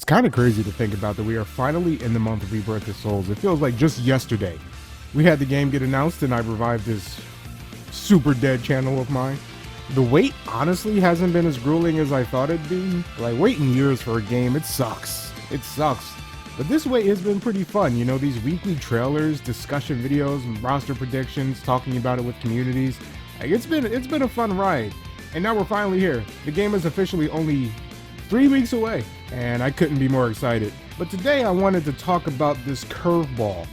It's kind of crazy to think about that we are finally in the month of Rebirth of Souls. It feels like just yesterday we had the game get announced and I revived this super dead channel of mine. The wait honestly hasn't been as grueling as I thought it'd be. Like, waiting years for a game, it sucks. It sucks. But this wait has been pretty fun. You know, these weekly trailers, discussion videos, and roster predictions, talking about it with communities. Like, it's been a fun ride. And now we're finally here. The game is officially only 3 weeks away, and I couldn't be more excited. But today I wanted to talk about this curveball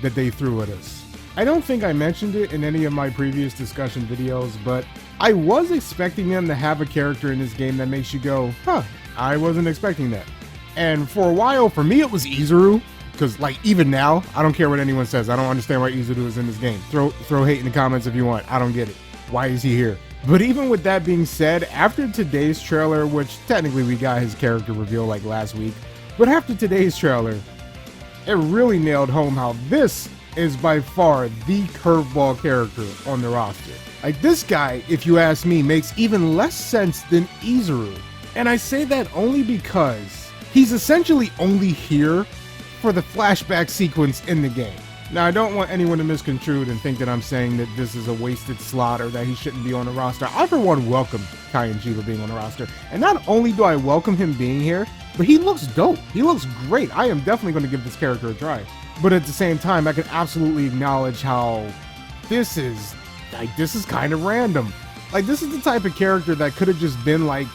that they threw at us. I don't think I mentioned it in any of my previous discussion videos, but I was expecting them to have a character in this game that makes you go, huh, I wasn't expecting that. And for a while, for me, it was 𝐒𝐬𝐧𝐝, because like even now, I don't care what anyone says. I don't understand why 𝐒𝐬𝐧𝐝 is in this game. Throw hate in the comments if you want. I don't get it. Why is he here? But even with that being said, after today's trailer, which technically we got his character reveal like last week, but after today's trailer, it really nailed home how this is by far the curveball character on the roster. Like, this guy, if you ask me, makes even less sense than 𝐒𝐬𝐧𝐝. And I say that only because he's essentially only here for the flashback sequence in the game. Now, I don't want anyone to misconstrue and think that I'm saying that this is a wasted slot or that he shouldn't be on the roster. I, for one, welcome 𝐞𝐥𝐬𝐴 being on the roster. And not only do I welcome him being here, but he looks dope. He looks great. I am definitely going to give this character a try. But at the same time, I can absolutely acknowledge how this is kind of random. Like, this is the type of character that could have just been like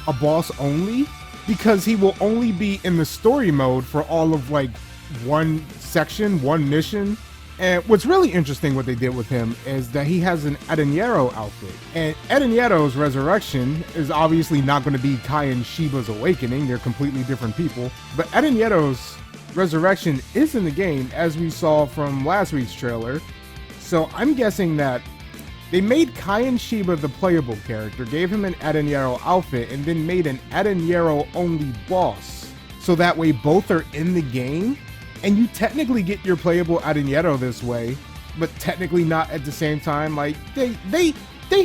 a boss only, because he will only be in the story mode for all of like one section, one mission. And what's really interesting what they did with him is that he has an 𝐒𝐟𝐼𝐬𝐼 outfit. And 𝐒𝐟𝐼𝐬𝐼's resurrection is obviously not going to be 𝐸∗ awakening. They're completely different people. But 𝐒𝐟𝐼𝐬𝐼's resurrection is in the game, as we saw from last week's trailer. So I'm guessing that they made 𝐸∗ the playable character, gave him an 𝐒𝐟𝐼𝐬𝐼 outfit, and then made an 𝐒𝐟𝐼𝐬𝐼 only boss. So that way both are in the game, and you technically get your playable 𝐒𝐟𝐼𝐬𝐼 this way, but technically not at the same time. Like, they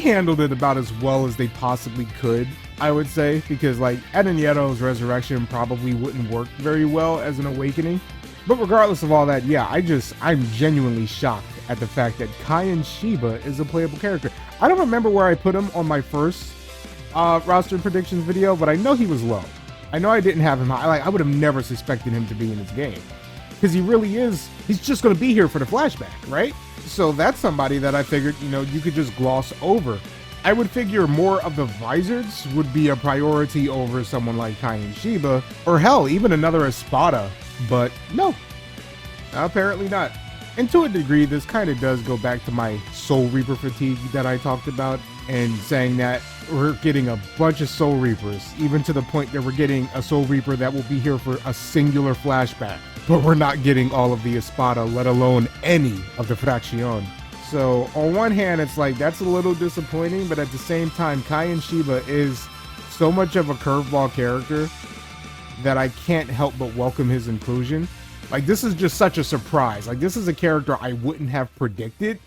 handled it about as well as they possibly could, I would say, because like 𝐒𝐟𝐼𝐬𝐼's resurrection probably wouldn't work very well as an awakening. But regardless of all that, yeah, I'm genuinely shocked at the fact that 𝐸∗ is a playable character. I don't remember where I put him on my first roster predictions video, but I know he was low. I know I didn't have him high. Like, I would have never suspected him to be in this game, because he really is, he's just going to be here for the flashback, right? So that's somebody that I figured, you know, you could just gloss over. I would figure more of the 𝐼𝐧𝐝s would be a priority over someone like 𝐸∗, or hell, even another 𝐻𝑒𝑠𝑝𝑎DA, but no, apparently not. And to a degree, this kind of does go back to my Soul Reaper fatigue that I talked about, and saying that we're getting a bunch of Soul Reapers, even to the point that we're getting a Soul Reaper that will be here for a singular flashback, but we're not getting all of the 𝐻𝑒𝑠𝑝𝑎DA, let alone any of the Fracción. So on one hand, it's like, that's a little disappointing, but at the same time, 𝐸∗ is so much of a curveball character that I can't help but welcome his inclusion. Like, this is just such a surprise. Like, this is a character I wouldn't have predicted.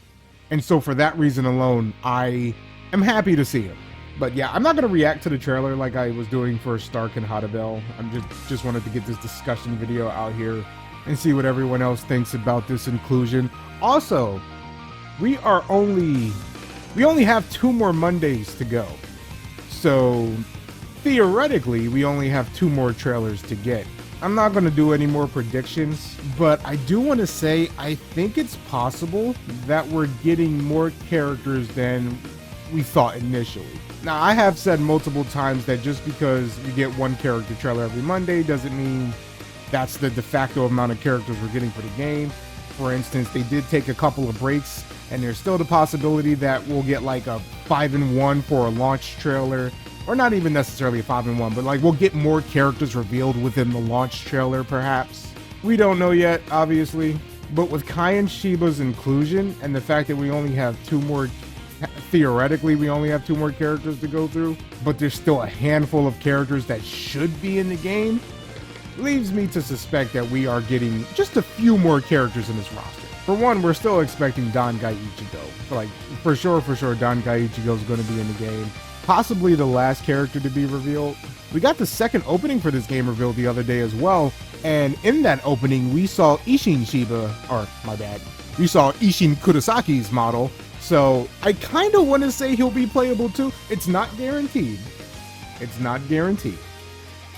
And so for that reason alone, I am happy to see him. But yeah, I'm not going to react to the trailer like I was doing for Stark and Hardenvale. I'm just wanted to get this discussion video out here and see what everyone else thinks about this inclusion. Also, we only have 2 more Mondays to go. So theoretically, we only have 2 more trailers to get. I'm not going to do any more predictions, but I do want to say I think it's possible that we're getting more characters than we thought initially. Now, I have said multiple times that just because we get 1 character trailer every Monday doesn't mean that's the de facto amount of characters we're getting for the game. For instance, they did take a couple of breaks, and there's still the possibility that we'll get like a 5-in-1 for a launch trailer. Or not even necessarily a 5-in-1, but like we'll get more characters revealed within the launch trailer, perhaps. We don't know yet, obviously. But with 𝐸∗'s inclusion and the fact that we only have 2 more, theoretically we only have 2 more characters to go through, but there's still a handful of characters that should be in the game, leaves me to suspect that we are getting just a few more characters in this roster. For one, we're still expecting 𝐞𝐥𝐬𝐞𝐢𝐧𝐝. For sure, 𝐞𝐥𝐬𝐞𝐢𝐧𝐝 is going to be in the game. possibly the last character to be revealed. We got the second opening for this game revealed the other day as well, and in that opening we saw we saw Isshin Kurasaki's model, so I kind of want to say he'll be playable too. It's not guaranteed. It's not guaranteed,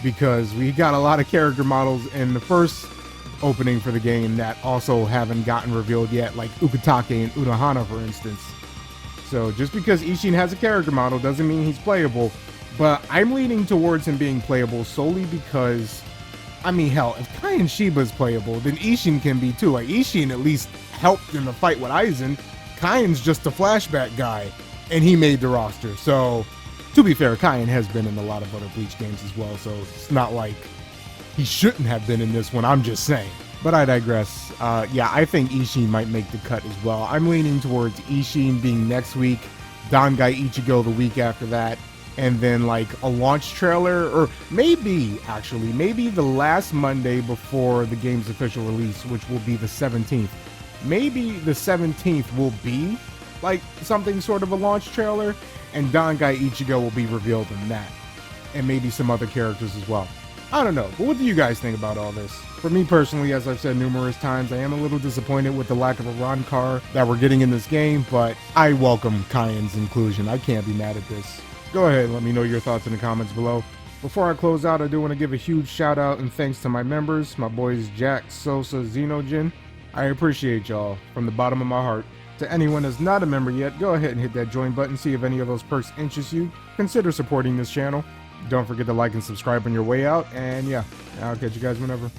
because we got a lot of character models in the first opening for the game that also haven't gotten revealed yet, like Ukitake and Urahana, for instance. So just because Isshin has a character model doesn't mean he's playable, but I'm leaning towards him being playable solely because, I mean, hell, if Kai and Shiba's playable, then Isshin can be too. Like, Isshin at least helped in the fight with Aizen. Kaien's just a flashback guy, and he made the roster. So, to be fair, Kaien has been in a lot of other Bleach games as well, so it's not like he shouldn't have been in this one, I'm just saying. But I digress. Yeah, I think Isshin might make the cut as well. I'm leaning towards Isshin being next week, Dangai Ichigo the week after that, and then like a launch trailer, or maybe the last Monday before the game's official release, which will be the 17th. Maybe the 17th will be like something sort of a launch trailer, and Dangai Ichigo will be revealed in that, and maybe some other characters as well. I don't know, but what do you guys think about all this? For me personally, as I've said numerous times, I am a little disappointed with the lack of a Ron-Car that we're getting in this game, but I welcome Kaien's inclusion. I can't be mad at this. Go ahead and let me know your thoughts in the comments below. Before I close out, I do want to give a huge shout out and thanks to my members, my boys Jack, Sosa, Xenojin. I appreciate y'all from the bottom of my heart. To anyone that's not a member yet, go ahead and hit that join button, see if any of those perks interest you. Consider supporting this channel. Don't forget to like and subscribe on your way out, and yeah, I'll catch you guys whenever.